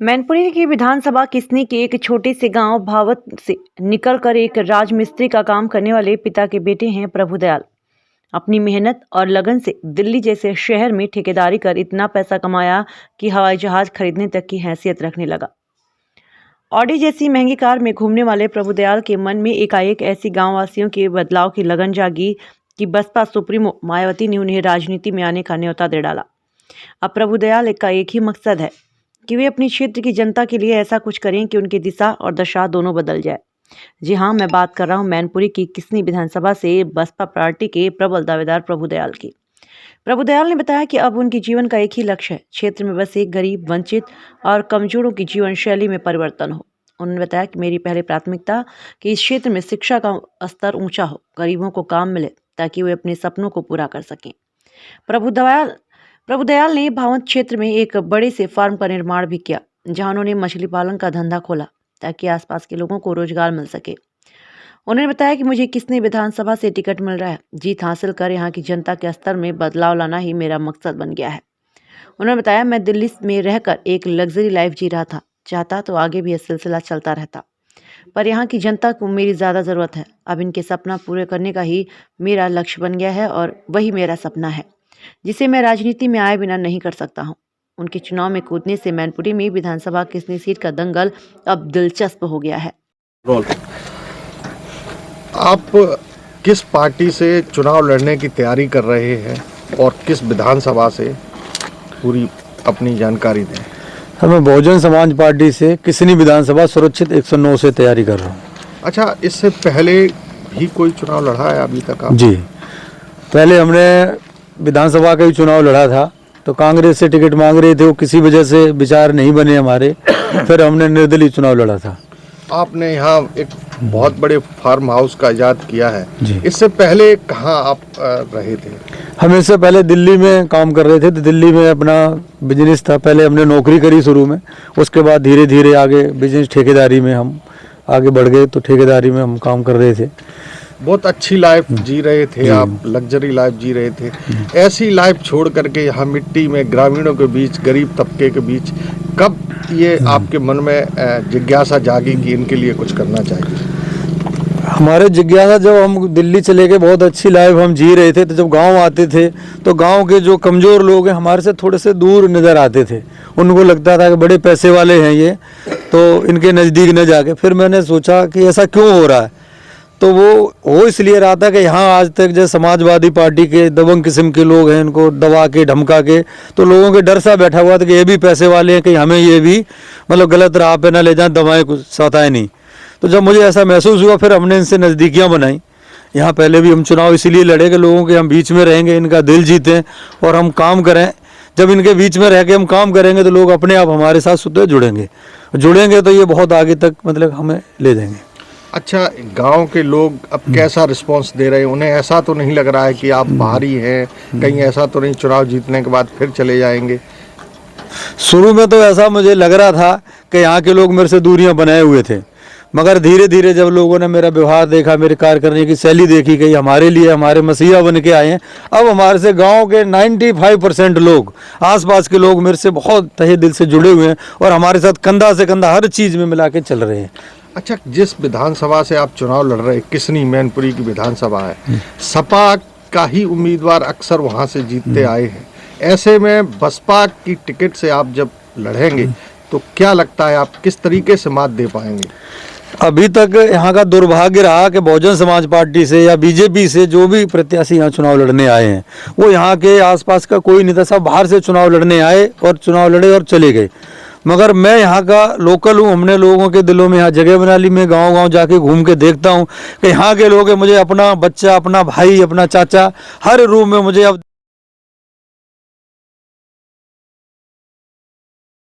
मैनपुरी की विधानसभा किसनी के एक छोटे से गांव भावत से निकलकर एक राजमिस्त्री का काम करने वाले पिता के बेटे हैं प्रभुदयाल। अपनी मेहनत और लगन से दिल्ली जैसे शहर में ठेकेदारी कर इतना पैसा कमाया कि हवाई जहाज खरीदने तक की हैसियत रखने लगा। ऑडी जैसी महंगी कार में घूमने वाले प्रभुदयाल के मन में एकाएक ऐसी गाँव वासियों के बदलाव की लगन जागी कि बसपा सुप्रीमो मायावती ने उन्हें राजनीति में आने का न्योता दे डाला। अब प्रभुदयाल का एक ही मकसद है कि वे अपने क्षेत्र की जनता के लिए ऐसा कुछ करें कि उनकी दिशा और दशा दोनों बदल जाए। जी हाँ, मैं बात कर रहा हूँ मैनपुरी की किसनी विधानसभा से बसपा पार्टी के प्रबल दावेदार प्रभुदयाल की। प्रभुदयाल ने बताया कि अब उनके जीवन का एक ही लक्ष्य है, क्षेत्र में बस एक गरीब, वंचित और कमजोरों की जीवन शैली में परिवर्तन हो। उन्होंने बताया कि मेरी पहली प्राथमिकता कि इस क्षेत्र में शिक्षा का स्तर ऊंचा हो, गरीबों को काम मिले ताकि वे अपने सपनों को पूरा कर सकें। प्रभुदयाल ने भावत क्षेत्र में एक बड़े से फार्म का निर्माण भी किया, जहां उन्होंने मछली पालन का धंधा खोला ताकि आसपास के लोगों को रोजगार मिल सके। उन्होंने बताया कि मुझे किसनी विधानसभा से टिकट मिल रहा है, जीत हासिल कर यहाँ की जनता के स्तर में बदलाव लाना ही मेरा मकसद बन गया है। उन्होंने बताया, मैं दिल्ली में रहकर एक लग्जरी लाइफ जी रहा था, चाहता तो आगे भी यह सिलसिला चलता रहता, पर यहाँ की जनता को मेरी ज़्यादा ज़रूरत है। अब इनके सपना पूरे करने का ही मेरा लक्ष्य बन गया है और वही मेरा सपना है जिसे मैं राजनीति में आए बिना नहीं कर सकता हूँ। उनके चुनाव में कूदने से मैनपुरी में विधानसभा किसनी सीट का दंगल अब दिलचस्प हो गया है। आप किस पार्टी से चुनाव लड़ने की तैयारी कर रहे हैं और किस विधानसभा से, पूरी अपनी जानकारी दें। मैं बहुजन समाज पार्टी से किसनी विधानसभा सुरक्षित 109 से तैयारी कर रहा हूँ। अच्छा, इससे पहले भी कोई चुनाव लड़ा है अभी तक आप? जी, पहले हमने विधानसभा का ही चुनाव लड़ा था, तो कांग्रेस से टिकट मांग रहे थे, वो किसी वजह से विचार नहीं बने हमारे, फिर हमने निर्दलीय चुनाव लड़ा था। आपने यहाँ एक बहुत बड़े फार्म हाउस का इजाद किया है, इससे पहले कहाँ आप रहे थे? हम इससे पहले दिल्ली में काम कर रहे थे, तो दिल्ली में अपना बिजनेस था। पहले हमने नौकरी करी शुरू में, उसके बाद धीरे धीरे आगे बिजनेस ठेकेदारी में हम आगे बढ़ गए, तो ठेकेदारी में हम काम कर रहे थे। बहुत अच्छी लाइफ जी रहे थे आप, लग्जरी लाइफ जी रहे थे। ऐसी लाइफ छोड़ करके यहाँ मिट्टी में ग्रामीणों के बीच, गरीब तबके के बीच, कब ये आपके मन में जिज्ञासा जागी कि इनके लिए कुछ करना चाहिए? हमारे जिज्ञासा, जब हम दिल्ली चले गए, बहुत अच्छी लाइफ हम जी रहे थे, तो जब गांव आते थे तो गांव के जो कमज़ोर लोग हैं हमारे से थोड़े से दूर नज़र आते थे। उनको लगता था कि बड़े पैसे वाले हैं ये, तो इनके नज़दीक न जाके। फिर मैंने सोचा कि ऐसा क्यों हो रहा है, तो वो हो इसलिए रहा था कि यहाँ आज तक जो समाजवादी पार्टी के दबंग किस्म के लोग हैं, इनको दबा के धमका के, तो लोगों के डर सा बैठा हुआ था कि ये भी पैसे वाले हैं, कि हमें ये भी मतलब गलत राह पे ना ले जाएं, दवाएं कुछ सताएं नहीं। तो जब मुझे ऐसा महसूस हुआ, फिर हमने इनसे नज़दीकियाँ बनाई। यहाँ पहले भी हम चुनाव इसीलिए लड़े कि लोगों के हम बीच में रहेंगे, इनका दिल जीतें और हम काम करें। जब इनके बीच में रह के हम काम करेंगे तो लोग अपने आप हमारे साथ सुधर जुड़ेंगे तो ये बहुत आगे तक मतलब हमें ले जाएंगे। अच्छा, गांव के लोग अब कैसा रिस्पांस दे रहे हैं? उन्हें ऐसा तो नहीं लग रहा है कि आप बाहरी हैं, कहीं ऐसा तो नहीं चुनाव जीतने के बाद फिर चले जाएंगे? शुरू में तो ऐसा मुझे लग रहा था कि यहाँ के लोग मेरे से दूरियां बनाए हुए थे, मगर धीरे धीरे जब लोगों ने मेरा व्यवहार देखा, मेरे कार्य करने की शैली देखी कि हमारे लिए हमारे मसीहा बन के आए हैं, अब हमारे से गांव के 95% लोग, आसपास के लोग मेरे से बहुत तहे दिल से जुड़े हुए हैं और हमारे साथ कंधा से कंधा हर चीज़ में मिला के चल रहे हैं। अच्छा, जिस विधानसभा से आप चुनाव लड़ रहे हैं, किसनी मैनपुरी की विधानसभा है, सपा का ही उम्मीदवार अक्सर वहाँ से जीतते आए हैं। ऐसे में बसपा की टिकट से आप जब लड़ेंगे तो क्या लगता है आप किस तरीके से मात दे पाएंगे? अभी तक यहाँ का दुर्भाग्य रहा कि बहुजन समाज पार्टी से या बीजेपी से जो भी प्रत्याशी यहाँ चुनाव लड़ने आए हैं, वो यहाँ के आसपास का कोई नहीं था। सब बाहर से चुनाव लड़ने आए और चुनाव लड़े और चले गए। मगर मैं यहाँ का लोकल हूँ, हमने लोगों के दिलों में यहाँ जगह बना ली। मैं गांव-गांव जाके घूम के देखता हूँ कि यहाँ के लोग मुझे अपना बच्चा, अपना भाई, अपना चाचा हर रूप में मुझे अब